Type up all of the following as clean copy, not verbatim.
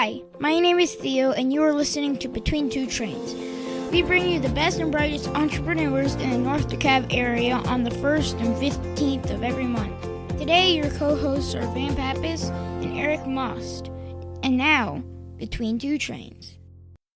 Hi, my name is Theo, and you are listening to Between Two Trains. We bring you the best and brightest entrepreneurs in the North DeKalb area on the 1st and 15th of every month. Today, your co-hosts are Van Pappas and Eric Most. And now, Between Two Trains.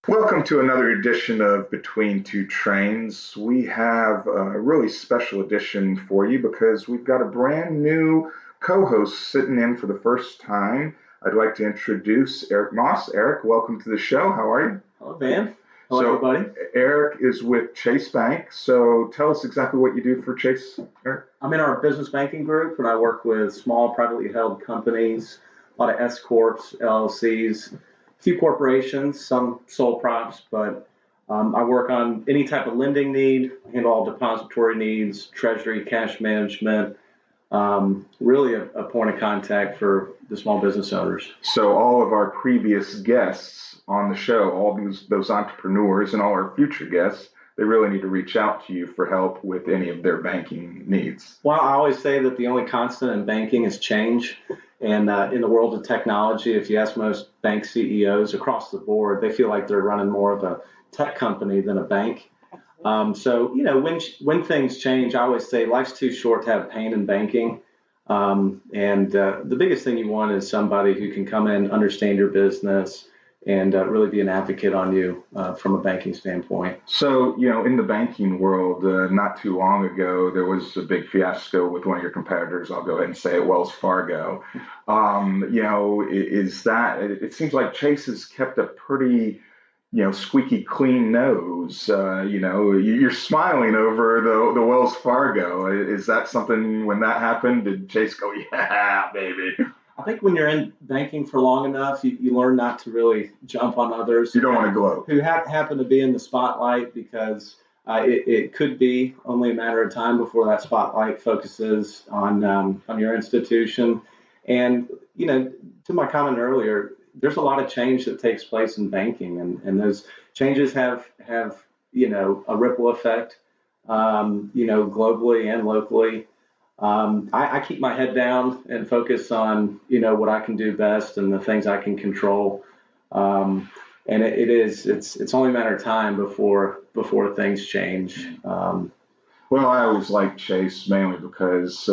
Welcome to another edition of Between Two Trains. We have a really special edition for you because we've got a brand new co-host sitting in for the first time. I'd like to introduce Eric Most. Eric, welcome to the show. How are you? Hello, Van. Hello, everybody. Eric is with Chase Bank. So tell us exactly what you do for Chase, Eric. I'm in our business banking group, and I work with small privately held companies, a lot of S Corps, LLCs, a few corporations, some sole props, but I work on any type of lending need, handle all depository needs, treasury, cash management, really a point of contact for the small business owners. So all of our previous guests on the show, all those entrepreneurs and all our future guests, they really need to reach out to you for help with any of their banking needs. Well, I always say that the only constant in banking is change. And in the world of technology, if you ask most bank CEOs across the board, they feel like they're running more of a tech company than a bank. So, when things change, I always say life's too short to have pain in banking. And the biggest thing you want is somebody who can come in, understand your business, and really be an advocate on you from a banking standpoint. So, in the banking world, not too long ago, there was a big fiasco with one of your competitors. I'll go ahead and say it, Wells Fargo. It seems like Chase has kept a pretty squeaky clean nose. You're smiling over the Wells Fargo. Is that something, when that happened, did Chase go, yeah, baby? I think when you're in banking for long enough, you learn not to really jump on others. You don't want to gloat. Who happen to be in the spotlight, because it could be only a matter of time before that spotlight focuses on your institution. And, to my comment earlier, there's a lot of change that takes place in banking, and those changes have a ripple effect, globally and locally. I keep my head down and focus on, what I can do best and the things I can control. And it's only a matter of time before things change. Well, I always like Chase mainly because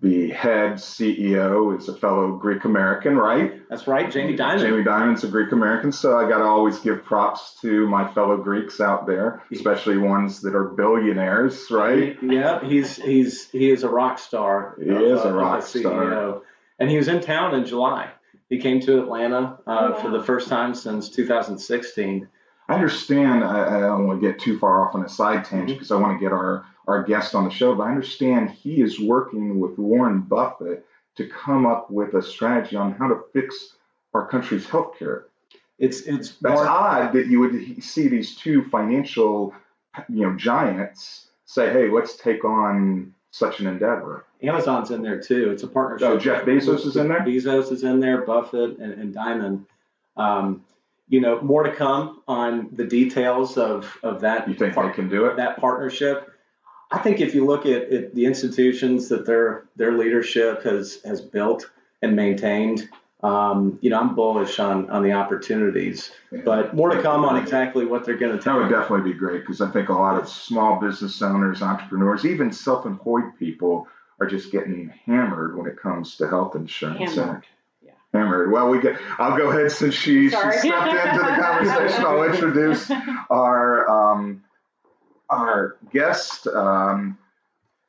the head CEO is a fellow Greek American, right? That's right, Jamie Dimon. Jamie Dimon's a Greek American, so I got to always give props to my fellow Greeks out there, especially ones that are billionaires, right? Yeah, he is a rock star. He is a rock star. And he was in town in July. He came to Atlanta for the first time since 2016. I understand. I don't want to get too far off on a side tangent because I want to get our guest on the show, but I understand he is working with Warren Buffett to come up with a strategy on how to fix our country's healthcare. That's odd that you would see these two financial, giants say, "Hey, let's take on such an endeavor." Amazon's in there too. It's a partnership. Oh, Jeff Bezos is in there? Bezos is in there, Buffett and Dimon. More to come on the details of that. You think they can do it? That partnership. I think if you look at the institutions that their leadership has built and maintained, I'm bullish on the opportunities. Yeah. But more to come on exactly what they're going to tell. That would definitely be great, because I think a lot of small business owners, entrepreneurs, even self-employed people are just getting hammered when it comes to health insurance. Hammered. Well, I'll go ahead, since she stepped into the conversation. I'll introduce our guest.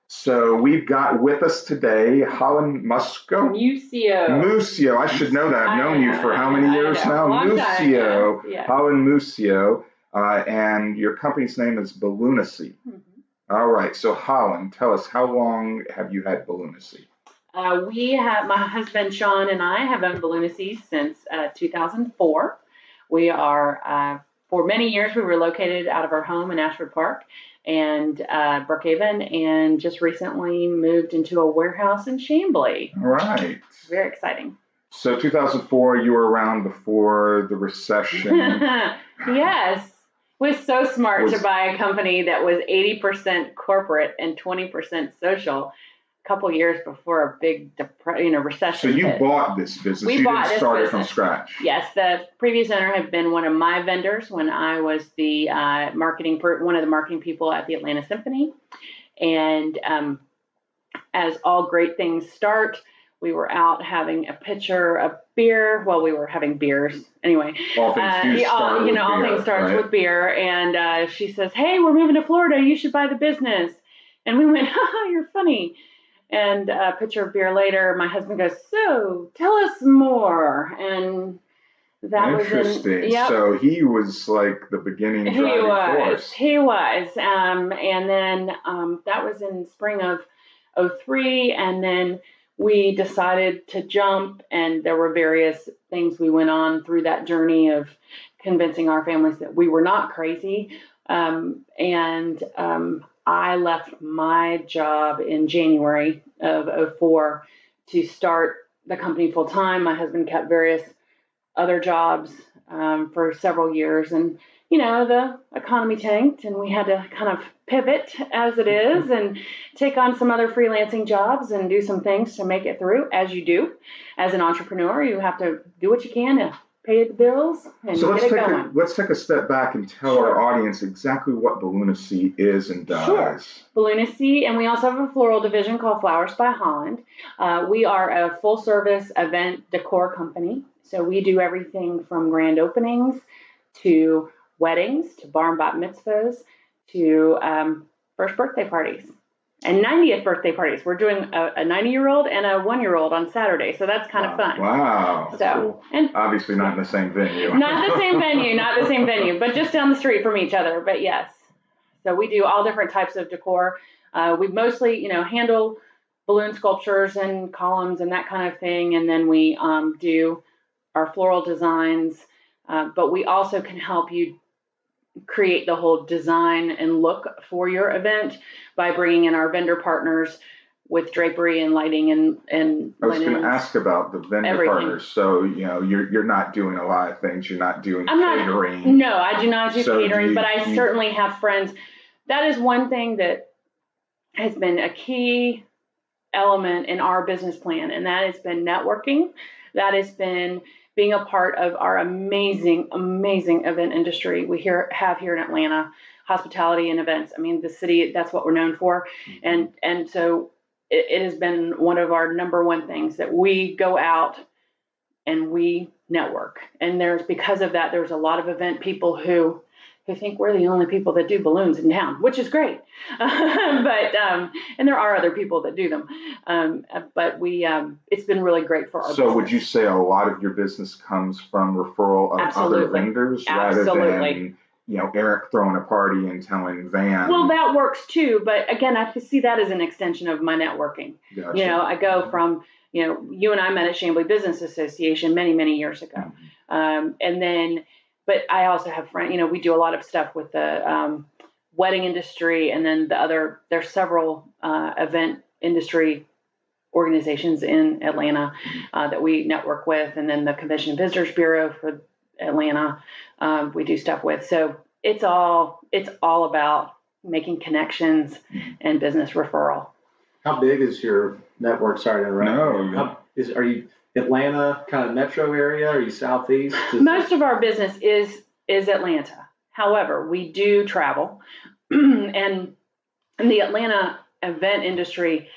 So we've got with us today Holland Muscio. Muscio. I should know that. I've known you for how many years now? Muscio. Yeah. Holland Muscio. And your company's name is Balloonacy. Mm-hmm. All right. So Holland, tell us, how long have you had Balloonacy? My husband Sean and I have owned Balloonacy since 2004. We are, for many years, we were located out of our home in Ashford Park and Brookhaven, and just recently moved into a warehouse in Chamblee. All right. Very exciting. So 2004, you were around before the recession. Yes. Was so smart to buy a company that was 80% corporate and 20% social. couple years before a big recession So you hit. bought this business. We You bought didn't this start it business from scratch. Yes, the previous owner had been one of my vendors when I was the one of the marketing people at the Atlanta Symphony. And as all great things start, we were out having a pitcher of beer. Well, we were having beers anyway. All things do start with all beer, things starts right? with beer. And she says, "Hey, we're moving to Florida. You should buy the business." And we went, "Haha, you're funny." And a pitcher of beer later, my husband goes, "So tell us more." And that was interesting. Yep. So he was like the beginning driving force. He was. And then that was in spring of '03, and then we decided to jump, and there were various things we went on through that journey of convincing our families that we were not crazy. I left my job in January of '04 to start the company full time. My husband kept various other jobs for several years, and the economy tanked, and we had to kind of pivot as it is and take on some other freelancing jobs and do some things to make it through, as you do. As an entrepreneur, you have to do what you can to pay the bills and So get it going. let's take a step back and tell our audience exactly what Balloonacy is and does. Sure. Balloonacy, and we also have a floral division called Flowers by Holland. We are a full-service event decor company. So we do everything from grand openings to weddings to bar and bat mitzvahs to first birthday parties and 90th birthday parties. We're doing a 90-year-old and a 1-year-old on Saturday, so that's kind of fun. Wow. So, cool. And obviously not in the same venue. Not the same venue, but just down the street from each other. But yes, so we do all different types of decor. We mostly, handle balloon sculptures and columns and that kind of thing, and then we do our floral designs, but we also can help you create the whole design and look for your event by bringing in our vendor partners with drapery and lighting and I was going to ask about the vendor partners. So, you're not doing a lot of things. You're not doing catering. No, I do not do catering, but I certainly have friends. That is one thing that has been a key element in our business plan, and that has been networking. That has been being a part of our amazing, amazing event industry we have here in Atlanta, hospitality and events. I mean, the city, that's what we're known for. And so it has been one of our number one things that we go out and we network. And because of that, there's a lot of event people who think we're the only people that do balloons in town, which is great. And there are other people that do them. But it's been really great for our business. So would you say a lot of your business comes from referral of other vendors rather than, Eric throwing a party and telling Van? Well, that works too. But again, I see that as an extension of my networking. Gotcha. I go from, you and I met at Chamblee Business Association many, many years ago. But I also have friends, we do a lot of stuff with the wedding industry, and then there's several event industry organizations in Atlanta that we network with, and then the Convention and Visitors Bureau for Atlanta we do stuff with. So it's all about making connections and business referral. How big is your network? Sorry to interrupt. No. Are you Atlanta kind of metro area? Are you southeast? Most of our business is Atlanta. However, we do travel, and in the Atlanta event industry,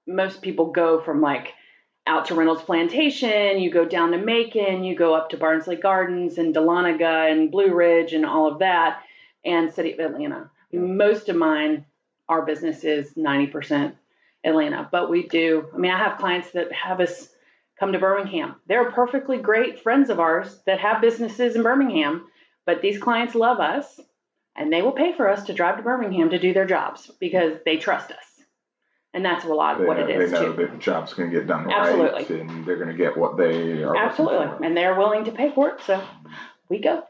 most people go from like out to Reynolds Plantation, you go down to Macon, you go up to Barnsley Gardens and Dahlonega and Blue Ridge and all of that, and City of Atlanta. Most of our business is 90% Atlanta, but I have clients that have us come to Birmingham. They're perfectly great friends of ours that have businesses in Birmingham, but these clients love us, and they will pay for us to drive to Birmingham to do their jobs because they trust us. And that's what it is, They know too. that the job's going to get done Absolutely. right, and they're going to get what they are Absolutely. looking for. And they're willing to pay for it, so we go.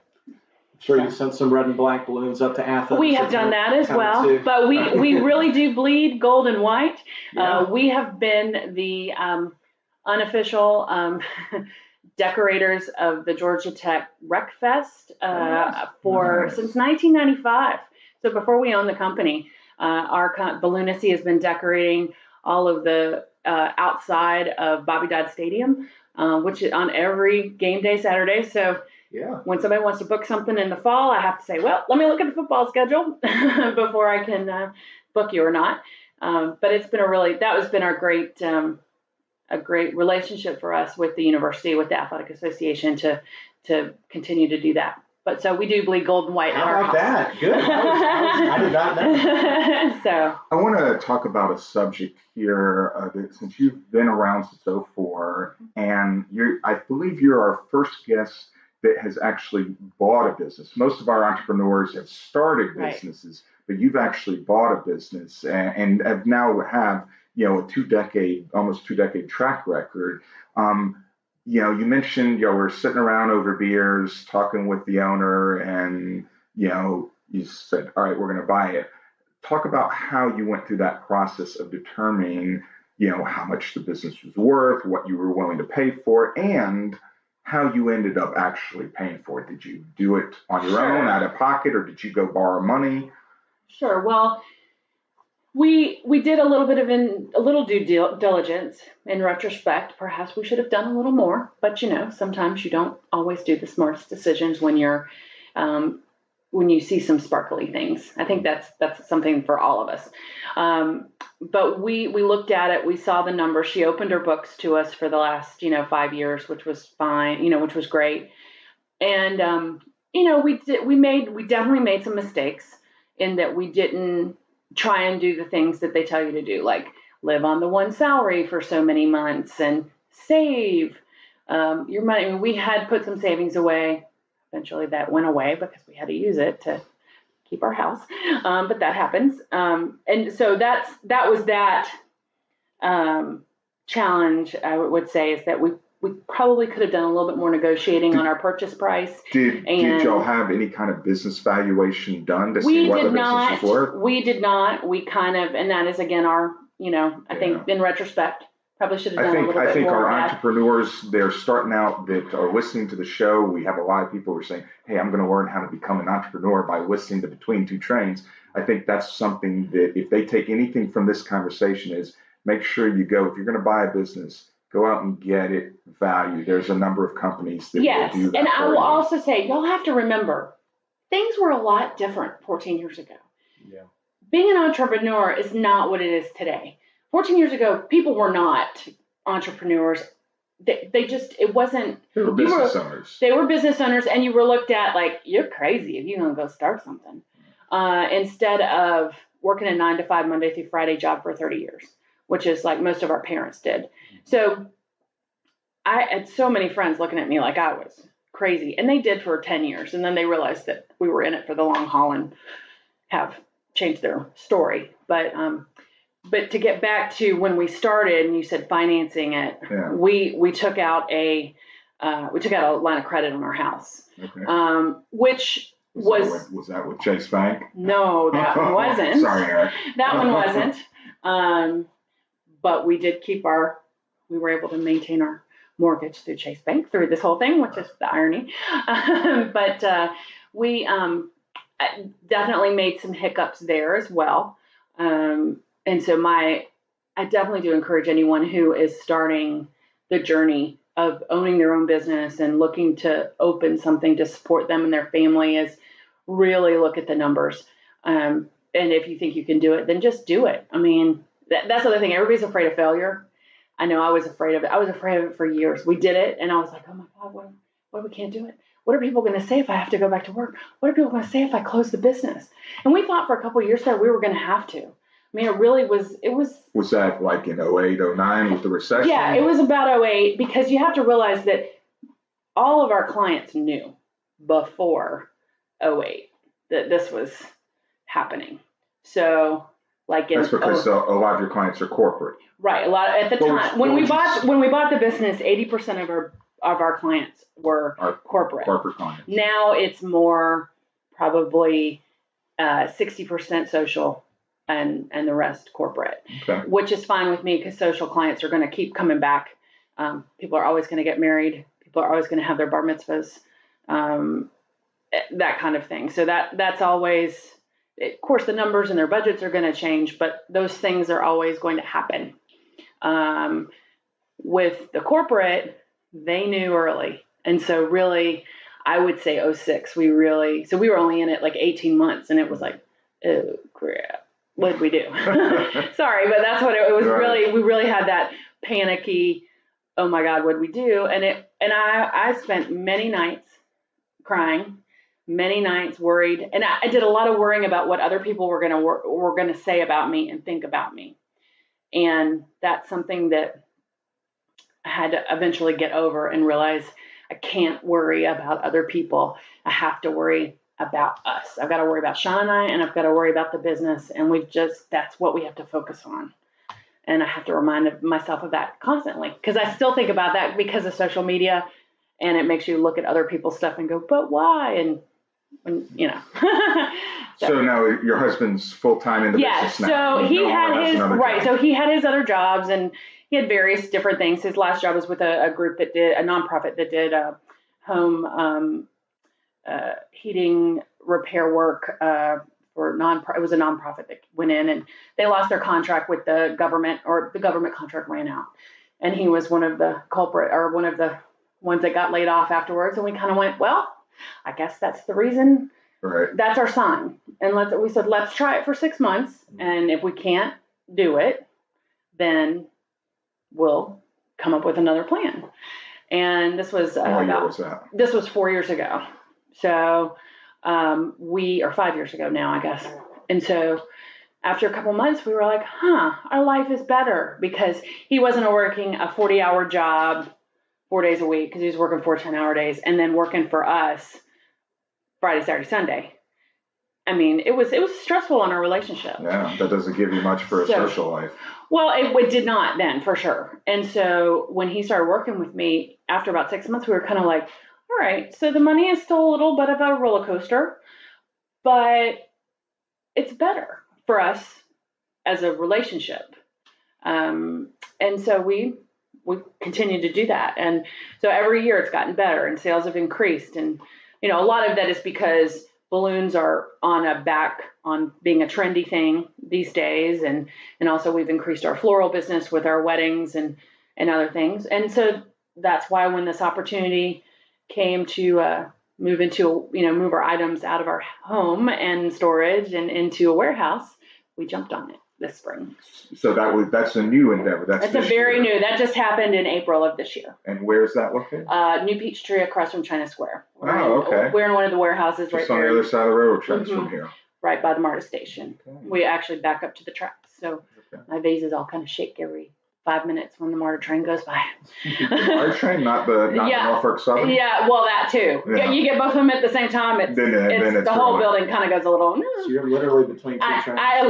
Sure, you sent some red and black balloons up to Athens. We have done that as well, but we really do bleed gold and white. Yeah. We have been the unofficial decorators of the Georgia Tech Rec Fest since 1995. So before we owned the company, our Balloonacy has been decorating all of the outside of Bobby Dodd Stadium, which is on every game day Saturday. So when somebody wants to book something in the fall, I have to say, well, let me look at the football schedule before I can book you or not. But it's been that has been a great relationship for us with the university, with the athletic association to continue to do that. But so we do bleed gold and white. How about that? Good. I did not know. So I want to talk about a subject here that since you've been around since '04, and I believe you're our first guest that has actually bought a business. Most of our entrepreneurs have started businesses, but you've actually bought a business and have now a almost 2 decade track record. You mentioned we're sitting around over beers talking with the owner, and you said, all right, we're going to buy it. Talk about how you went through that process of determining how much the business was worth, what you were willing to pay for it, and how you ended up actually paying for it. Did you do it on your own, out of pocket, or did you go borrow money? Sure. Well, we did a little due diligence. In retrospect, perhaps we should have done a little more, but sometimes you don't always do the smartest decisions when you see some sparkly things. I think that's something for all of us. But we looked at it. We saw the numbers. She opened her books to us for the last 5 years, which was fine, which was great. And we definitely made some mistakes in that we didn't try and do the things that they tell you to do, like live on the one salary for so many months and save your money. I mean, we had put some savings away. Eventually that went away because we had to use it to keep our house. But that happens. And so that was that challenge, I would say, is that we probably could have done a little bit more negotiating on our purchase price. Did y'all have any kind of business valuation done to see what the business was worth? We did not. We kind of, and that is again our, I think in retrospect, probably should have done a little bit more. I think our entrepreneurs, they're starting out that are listening to the show. We have a lot of people who are saying, hey, I'm going to learn how to become an entrepreneur by listening to Between Two Trains. I think that's something that if they take anything from this conversation is make sure you go, if you're going to buy a business, go out and get it valued. There's a number of companies that will do that. And I will also say, y'all have to remember, things were a lot different 14 years ago. Yeah. Being an entrepreneur is not what it is today. 14 years ago, people were not entrepreneurs. It wasn't. They were business owners. They were business owners, and you were looked at like, you're crazy if you're going to go start something. Instead of working a 9-to-5 Monday through Friday job for 30 years. Which is like most of our parents did. So I had so many friends looking at me like I was crazy. And they did for 10 years. And then they realized that we were in it for the long haul and have changed their story. But to get back to when we started and you said financing it, we took out a line of credit on our house. Okay. Which was that with Chase Bank? No, that one wasn't. Sorry, Eric. That one wasn't. But we were able to maintain our mortgage through Chase Bank through this whole thing, which is the irony. But we definitely made some hiccups there as well. And so I definitely do encourage anyone who is starting the journey of owning their own business and looking to open something to support them and their family is really look at the numbers. And if you think you can do it, then just do it. I mean, that's the other thing. Everybody's afraid of failure. I know I was afraid of it. I was afraid of it for years. We did it, and I was like, oh, my God, what if we can't do it? What are people going to say if I have to go back to work? What are people going to say if I close the business? And we thought for a couple of years there we were going to have to. I mean, it really was. Was that like in 08, 09 with the recession? Yeah, it was about 08 because you have to realize that all of our clients knew before 08 that this was happening. So... That's because a lot of your clients are corporate, right? A lot at the time when we bought the business, 80% of our clients were corporate clients. Now it's more probably 60% social and the rest corporate, which is fine with me because social clients are going to keep coming back. People are always going to get married. People are always going to have their bar mitzvahs, that kind of thing. So that's always. of course, the numbers and their budgets are going to change, but those things are always going to happen. With the corporate, they knew early. And so really, I would say '06, so we were only in it like 18 months, and it was like, oh crap, what did we do? Sorry, but that's what it was. Right. Really, we really had that panicky, oh my God, what did we do? And I spent many nights crying, many nights worried, and I did a lot of worrying about what other people were gonna say about me and think about me. And that's something that I had to eventually get over and realize I can't worry about other people. I have to worry about us. I've got to worry about Sean and I, and I've got to worry about the business. And that's what we have to focus on. And I have to remind myself of that constantly, because I still think about that because of social media, and it makes you look at other people's stuff and go, but why? And you know. So now your husband's full-time in the business now. So he had his, right. So he had his other jobs, and he had various different things. His last job was with a group that did, a nonprofit that did home heating repair work for it was a nonprofit that went in, and they lost their contract with the government, or the government contract ran out. And he was one of the one of the ones that got laid off afterwards. And we kind of went, well, I guess that's the reason. Right. That's our sign. And we said, let's try it for 6 months. And if we can't do it, then we'll come up with another plan. And this was what year was that? This was 4 years ago. So or 5 years ago now, I guess. And so after a couple months, we were like, our life is better, because he wasn't working a 40-hour job 4 days a week, because he was working 4 10-hour days, and then working for us Friday, Saturday, Sunday. I mean, it was stressful on our relationship. Yeah, that doesn't give you much for a social life. Well, it did not then, for sure. And so when he started working with me, after about 6 months, we were kind of like, all right, so the money is still a little bit of a roller coaster, but it's better for us as a relationship. And so we continue to do that. And so every year it's gotten better, and sales have increased. And, a lot of that is because balloons are on being a trendy thing these days. And also we've increased our floral business with our weddings and other things. And so that's why when this opportunity came to move our items out of our home and storage and into a warehouse, we jumped on it this spring. So that's a new endeavor. That's a very new. That just happened in April of this year. And where's that located? New Peachtree, across from China Square. Okay. We're in one of the warehouses just right on there. the other side of the railroad tracks from here. Right by the MARTA station. Okay. We actually back up to the tracks. So my vases all kind of shake every 5 minutes when the MARTA train goes by. The MARTA train, not the Norfolk Southern? Yeah, well, that too. Yeah. You get both of them at the same time. It's the whole building kind of goes a little. So you're literally between two trains? I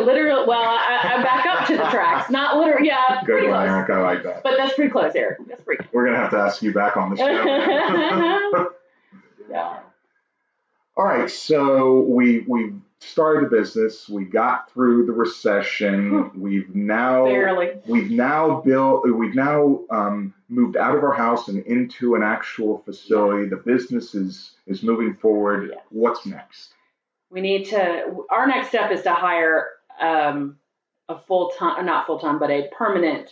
back up to the tracks. Not literally, yeah. Good one, close. Eric. I like that. But that's pretty close, Eric. That's pretty close. We're going to have to ask you back on the show. Yeah. All right, so we started the business. We got through the recession. We've now moved out of our house and into an actual facility. The business is moving forward. Yes. What's next? Our next step is to hire a not full-time, but a permanent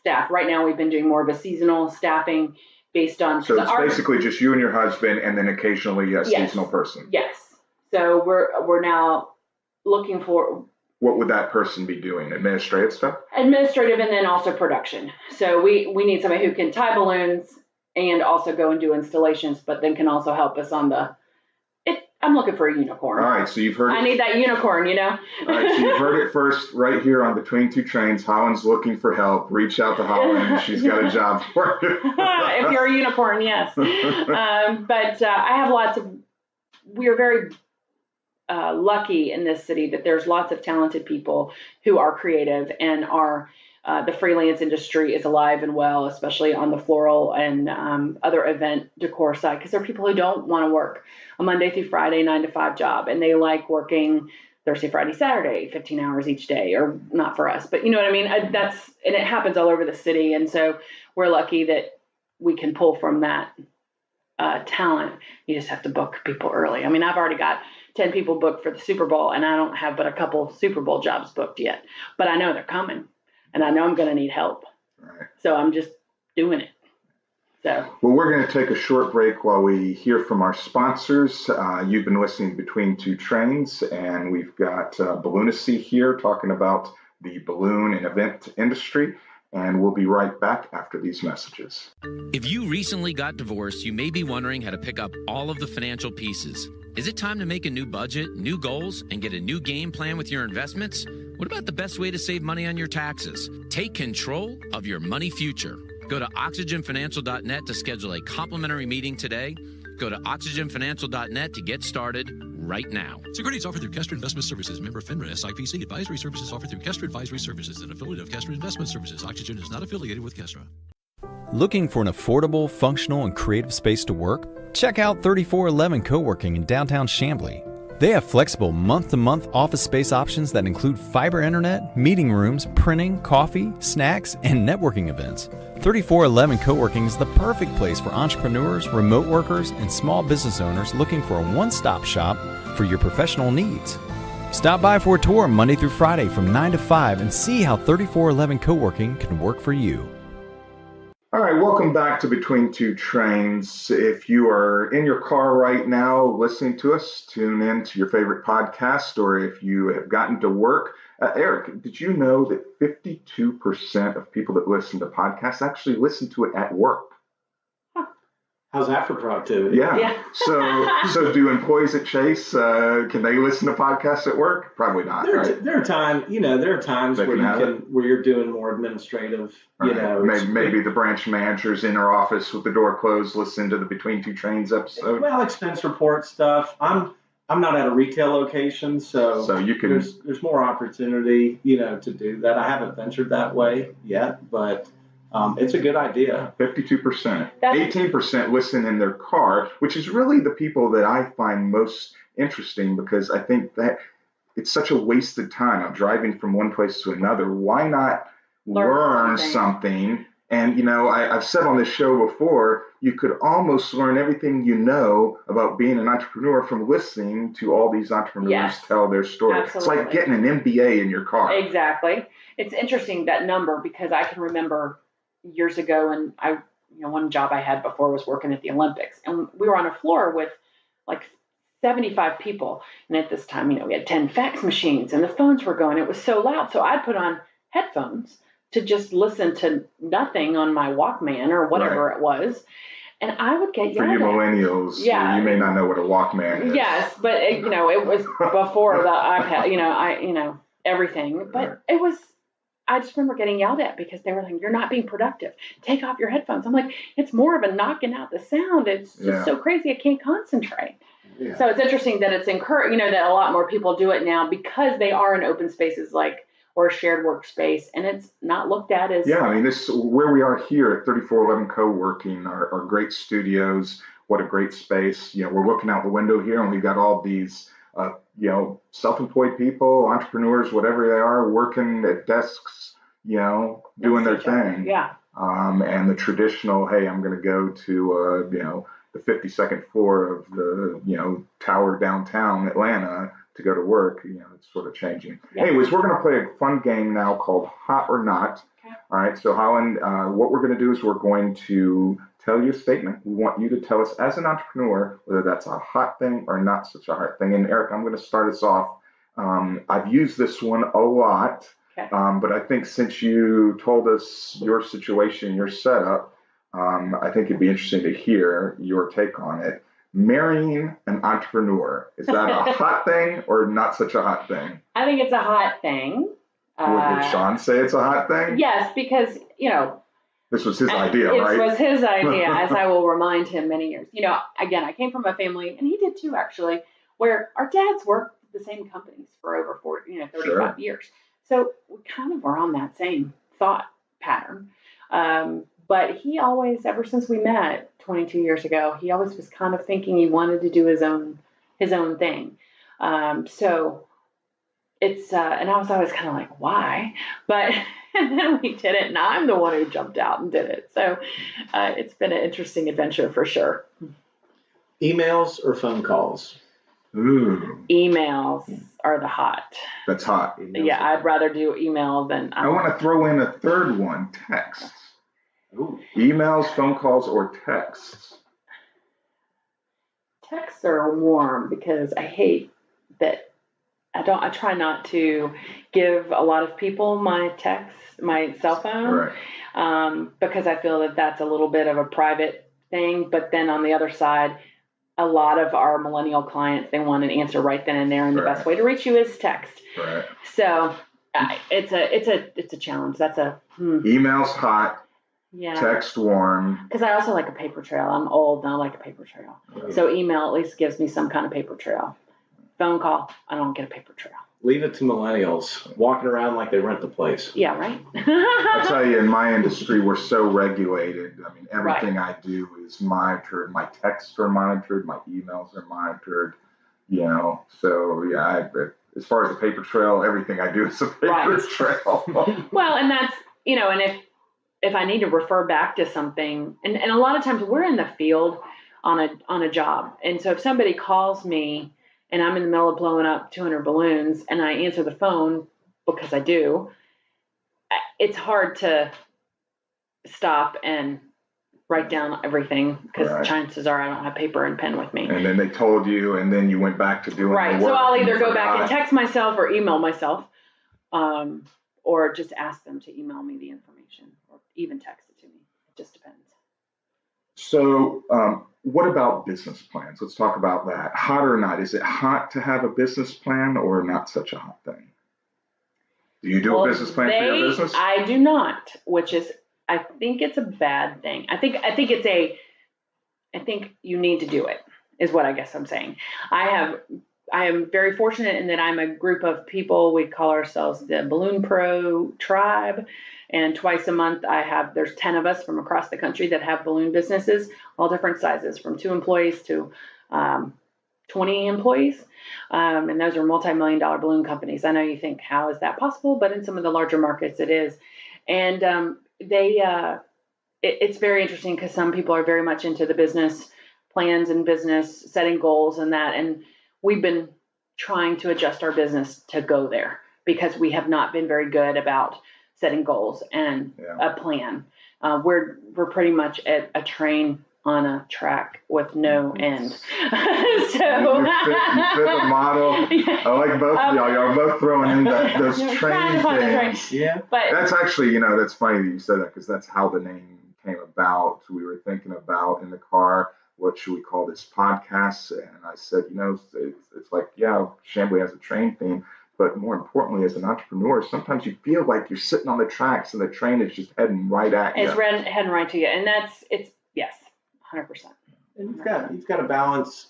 staff. Right now we've been doing more of a seasonal staffing based on. So it's basically just you and your husband, and then occasionally a seasonal person. Yes. So we're now looking for. What would that person be doing? Administrative stuff? Administrative, and then also production. So we need somebody who can tie balloons and also go and do installations, but then can also help us on I'm looking for a unicorn. All right, so you've heard. I need that unicorn, All right, so you've heard it first right here on Between Two Trains. Holland's looking for help. Reach out to Holland. She's got a job for you. If you're a unicorn, yes. But I have we are very lucky in this city that there's lots of talented people who are creative, and the freelance industry is alive and well, especially on the floral and other event decor side, because there are people who don't want to work a Monday through Friday 9 to 5 job, and they like working Thursday, Friday, Saturday, 15 hours each day, or not for us, but you know what I mean? And it happens all over the city. And so we're lucky that we can pull from that talent. You just have to book people early. I mean, I've already got 10 people booked for the Super Bowl, and I don't have but a couple Super Bowl jobs booked yet. But I know they're coming, and I know I'm going to need help. Right. So I'm just doing it. So. Well, we're going to take a short break while we hear from our sponsors. You've been listening Between Two Trains, and we've got Balloonacy here talking about the balloon and event industry. And we'll be right back after these messages. If you recently got divorced, you may be wondering how to pick up all of the financial pieces. Is it time to make a new budget, new goals, and get a new game plan with your investments? What about the best way to save money on your taxes? Take control of your money future. Go to oxygenfinancial.net to schedule a complimentary meeting today. Go to oxygenfinancial.net to get started right now. Securities offered through Kestra Investment Services, member FINRA SIPC. Advisory services offered through Kestra Advisory Services, an affiliate of Kestra Investment Services. Oxygen is not affiliated with Kestra. Looking for an affordable, functional, and creative space to work? Check out 3411 Co-working in downtown Chamblee. They have flexible month-to-month office space options that include fiber internet, meeting rooms, printing, coffee, snacks, and networking events. 3411 Co-working is the perfect place for entrepreneurs, remote workers, and small business owners looking for a one-stop shop for your professional needs. Stop by for a tour Monday through Friday from 9 to 5 and see how 3411 Co-working can work for you. All right, welcome back to Between Two Trains. If you are in your car right now listening to us, tune in to your favorite podcast, or if you have gotten to work. Eric, did you know that 52% of people that listen to podcasts actually listen to it at work? How's that for productivity? Yeah. So do employees at Chase, can they listen to podcasts at work? Probably not. There are times where you're doing more administrative, Maybe the branch manager's in her office with the door closed, listen to the Between Two Trains episode. Well, expense report stuff. I'm not at a retail location, so you can. There's more opportunity, to do that. I haven't ventured that way yet, but. It's a good idea. 52%. 18% listen in their car, which is really the people that I find most interesting, because I think that it's such a wasted time. I'm driving from one place to another. Why not learn something? And, I've said on this show before, you could almost learn everything you know about being an entrepreneur from listening to all these entrepreneurs tell their story. Absolutely. It's like getting an MBA in your car. Exactly. It's interesting, that number, because I can remember years ago, and one job I had before was working at the Olympics, and we were on a floor with like 75 people. And at this time, we had 10 fax machines and the phones were going. It was so loud. So I'd put on headphones to just listen to nothing on my Walkman or whatever it was. And I would get yelled at. For you millennials, you may not know what a Walkman is. Yes, but it was before the iPad, everything. But it was, I just remember getting yelled at because they were like, "You're not being productive. Take off your headphones." I'm like, it's more of a knocking out the sound. It's just so crazy. I can't concentrate. Yeah. So it's interesting that it's encouraged, that a lot more people do it now because they are in open spaces or a shared workspace, and it's not looked at as. Yeah, this where we are here at 3411 Co-working, our great studios. What a great space. We're looking out the window here, and we've got all these self-employed people, entrepreneurs, whatever they are, working at desks, doing their thing. Yeah. And the traditional, hey, I'm going to go to, the 52nd floor of the, tower downtown Atlanta to go to work. It's sort of changing. Yeah. Anyways, we're going to play a fun game now called Hot or Not. Okay. All right. So Holland, what we're going to do is we're going to tell you a statement. We want you to tell us as an entrepreneur whether that's a hot thing or not such a hot thing. And Eric, I'm going to start us off. I've used this one a lot, but I think since you told us your situation, your setup, I think it'd be interesting to hear your take on it. Marrying an entrepreneur, is that a hot thing or not such a hot thing? I think it's a hot thing. Would Sean say it's a hot thing? Yes, because, this was his idea, right? It was his idea, as I will remind him many years. Again, I came from a family, and he did too, actually, where our dads worked at the same companies for over 35 years. So we kind of were on that same thought pattern. But he always, ever since we met 22 years ago, he always was kind of thinking he wanted to do his own thing. So it's, and I was always kind of like, why? But and then we did it, and I'm the one who jumped out and did it. So it's been an interesting adventure for sure. Emails or phone calls? Ooh, Emails are the hot. that's hot. Yeah, I'd rather do email than. I want to throw in a third one, texts. Ooh. Emails, phone calls, or texts. Texts are warm because I hate that. I try not to give a lot of people my cell phone, Right. because I feel that that's a little bit of a private thing. But then on the other side, a lot of our millennial clients, they want an answer right then and there, and the best way to reach you is text. Right. So it's a challenge. That's a Emails hot. yeah. Text warm. Because I also like a paper trail. I'm old and I like a paper trail. So email at least gives me some kind of paper trail. Phone call, I don't get a paper trail. Leave it to millennials, walking around like they rent the place. Yeah, right? I tell you, in my industry, we're so regulated. I mean, everything I do is monitored. My texts are monitored. My emails are monitored. So yeah, as far as the paper trail, everything I do is a paper trail. Well, and that's, and if I need to refer back to something, and a lot of times we're in the field on a job. And so if somebody calls me and I'm in the middle of blowing up 200 balloons and I answer the phone because I do, it's hard to stop and write down everything because chances are I don't have paper and pen with me. And then they told you, and then you went back to doing right. the work. So I'll either go back and text myself or email myself, or just ask them to email me the information or even text it to me. It just depends. So what about business plans? Let's talk about that. Hot or not? Is it hot to have a business plan or not such a hot thing? Do you do a business plan for your business? I do not, which is, I think it's a bad thing. I think you need to do it, is what I guess I'm saying. I am very fortunate in that I'm a group of people. We call ourselves the Balloon Pro Tribe. And twice a month there's 10 of us from across the country that have balloon businesses, all different sizes, from 2 employees to 20 employees. And those are multi-million-dollar balloon companies. I know you think, how is that possible? But in some of the larger markets, it is. And it's very interesting because some people are very much into the business plans and business setting goals and that. And we've been trying to adjust our business to go there because we have not been very good about setting goals and a plan. We're pretty much at a train on a track with no end. You fit the model. I like both of y'all. Y'all both throwing in those train things. Yeah. But that's actually, that's funny that you said that because that's how the name came about. We were thinking about in the car, what should we call this podcast? And I said, it's like, yeah, Chamblee has a train theme. But more importantly, as an entrepreneur, sometimes you feel like you're sitting on the tracks and the train is just heading right at you. It's heading right to you. And yes, 100%. And you've got to balance,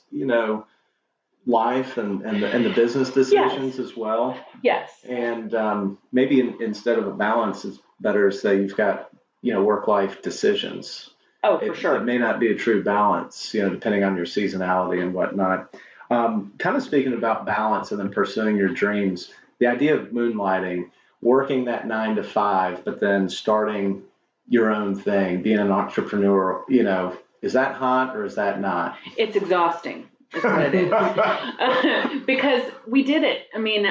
life and the business decisions as well. Yes. And maybe instead of a balance, it's better to say you've got, work-life decisions. Oh, for sure. It may not be a true balance, depending on your seasonality and whatnot. Kind of speaking about balance and then pursuing your dreams, the idea of moonlighting, working that 9 to 5, but then starting your own thing, being an entrepreneur, is that hot or is that not? It's exhausting, is what it is. Because we did it. I mean,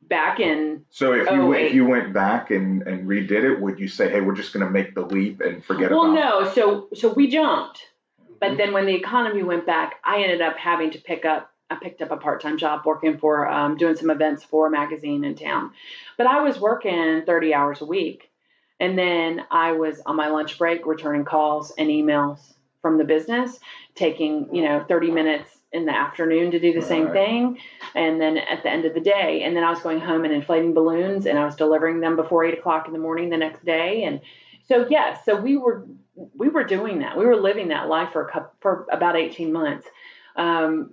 back in So if you went back and redid it, would you say, hey, we're just going to make the leap and forget about it? Well, no. So we jumped. But then when the economy went back, I ended up having to picked up a part-time job working for, doing some events for a magazine in town. But I was working 30 hours a week. And then I was on my lunch break returning calls and emails from the business, taking, 30 minutes in the afternoon to do the same thing. And then at the end of the day, and then I was going home and inflating balloons and I was delivering them before 8 o'clock in the morning the next day. And so, yes, so we were doing that. We were living that life for about 18 months. But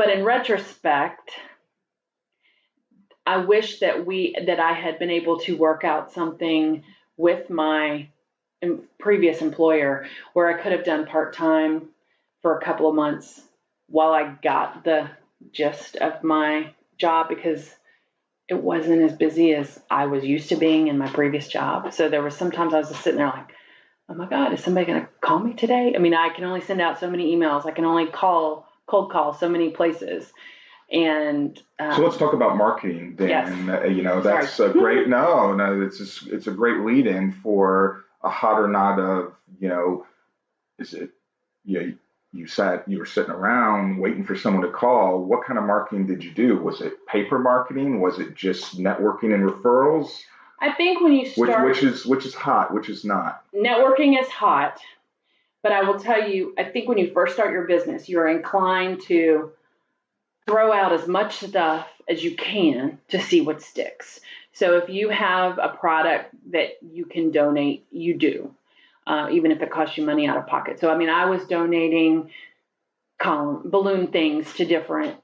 in retrospect, I wish that I had been able to work out something with my previous employer where I could have done part-time for a couple of months while I got the gist of my job, because it wasn't as busy as I was used to being in my previous job. So there was sometimes I was just sitting there like, oh my God, is somebody going to call me today? I mean, I can only send out so many emails. I can only cold call so many places. And so let's talk about marketing then. Yes. That's a great, it's a great lead in for a hot or not of, is it, you were sitting around waiting for someone to call. What kind of marketing did you do? Was it paper marketing? Was it just networking and referrals? I think when you start, which is hot, which is not. Networking is hot, but I will tell you, I think when you first start your business, you're inclined to throw out as much stuff as you can to see what sticks. So if you have a product that you can donate, you do, even if it costs you money out of pocket. So, I mean, I was donating balloon things to different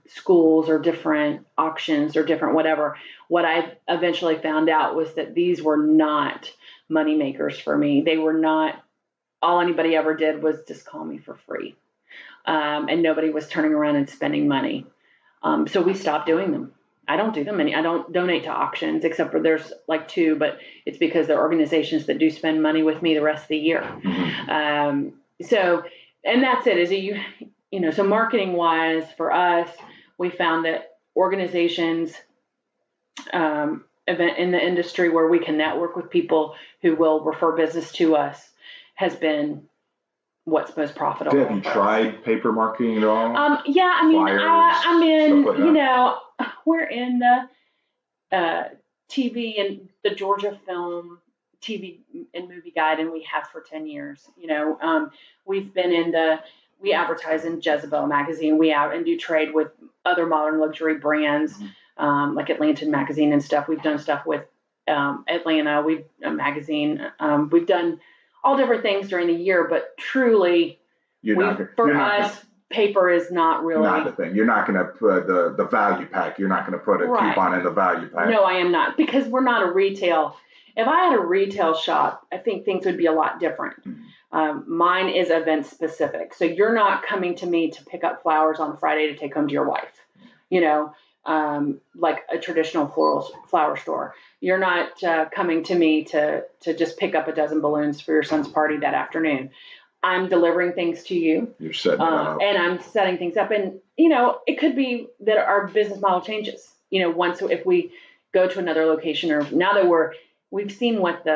schools or different auctions or different whatever. What I eventually found out was that these were not money makers for me. They were not, all anybody ever did was just call me for free. And nobody was turning around and spending money. So we stopped doing them. I don't do them. I don't donate to auctions except for there's like 2, but it's because they're organizations that do spend money with me the rest of the year. So, and that's it. So marketing wise for us, we found that organizations, event in the industry where we can network with people who will refer business to us has been what's most profitable. Have you tried paper marketing at all? Yeah, I mean, Flyers, I'm in, stuff like that? we're in the TV and the Georgia Film TV and Movie Guide, and we have for 10 years. We've been we advertise in Jezebel magazine. We out and do trade with other modern luxury brands, like Atlanta magazine and stuff. We've done stuff with Atlanta, a magazine. We've done all different things during the year, but truly, paper is not really. Not the thing. You're not going to put the value pack. You're not going to put a coupon in the value pack. No, I am not, because we're not a retail. If I had a retail shop, I think things would be a lot different. Mine is event specific. So you're not coming to me to pick up flowers on Friday to take home to your wife, like a traditional flower store. You're not coming to me to just pick up a dozen balloons for your son's party that afternoon. I'm delivering things to you. You're setting it up. And I'm setting things up. And, it could be that our business model changes, if we go to another location, or now that we've seen what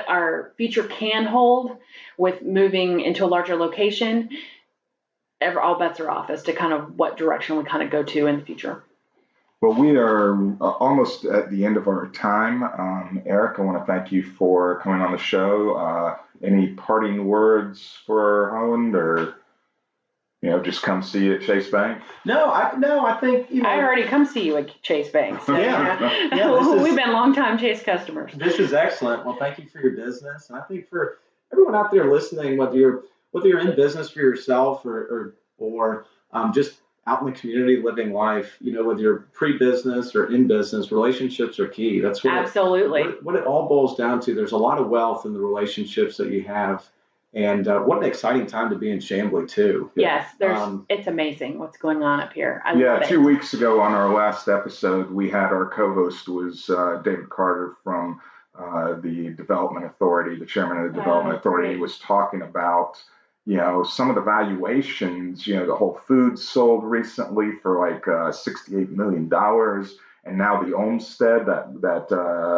our future can hold with moving into a larger location, all bets are off as to kind of what direction we kind of go to in the future. Well, we are almost at the end of our time. Eric, I want to thank you for coming on the show. Any parting words for Holland, or just come see you at Chase Bank? No, I think I already come see you at Chase Bank. So, we've been longtime Chase customers. This is excellent. Well, thank you for your business, and I think for everyone out there listening, whether you're in business for yourself or just out in the community living life, whether you're pre-business or in business, relationships are key. That's what absolutely what it all boils down to. There's a lot of wealth in the relationships that you have. And what an exciting time to be in Chamblee, too. Yes, it's amazing what's going on up here. I love it. 2 weeks ago on our last episode, we had our co-host was David Carter from the Development Authority, the chairman of the Development Authority. He was talking about, some of the valuations, the Whole Foods sold recently for like $68 million. And now the Olmsted, that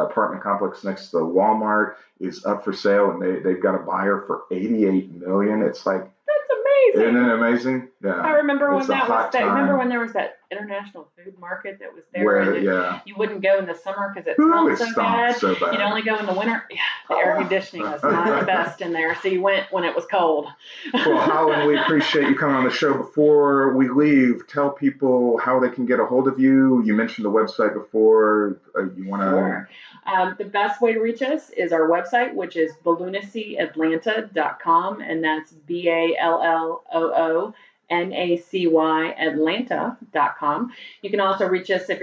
apartment complex next to the Walmart, is up for sale, and they've got a buyer for $88 million. It's like, that's amazing. Isn't it amazing? Yeah. I remember when remember when there was that international food market that was there, where you wouldn't go in the summer because it smelled so bad. You'd only go in the winter. Yeah, the air conditioning was not the best in there, so you went when it was cold. Well, Holland, we appreciate you coming on the show. Before we leave, tell people how they can get a hold of you. You mentioned the website before. You want to? Sure. The best way to reach us is our website, which is Balloonacy.com, and that's BALLOONACY Atlanta.com. You can also reach us if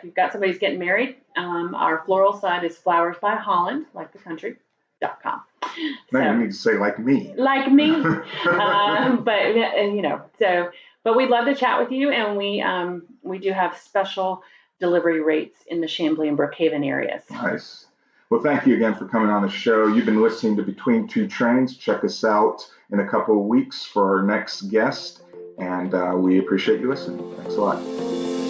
you've got somebody's getting married. Our floral site is Flowers by Holland, like the country.com. No, you need to say like me. Like me. But we'd love to chat with you, and we do have special delivery rates in the Chamblee and Brookhaven areas. Nice. Well, thank you again for coming on the show. You've been listening to Between Two Trains. Check us out in a couple of weeks for our next guest, and we appreciate you listening. Thanks a lot.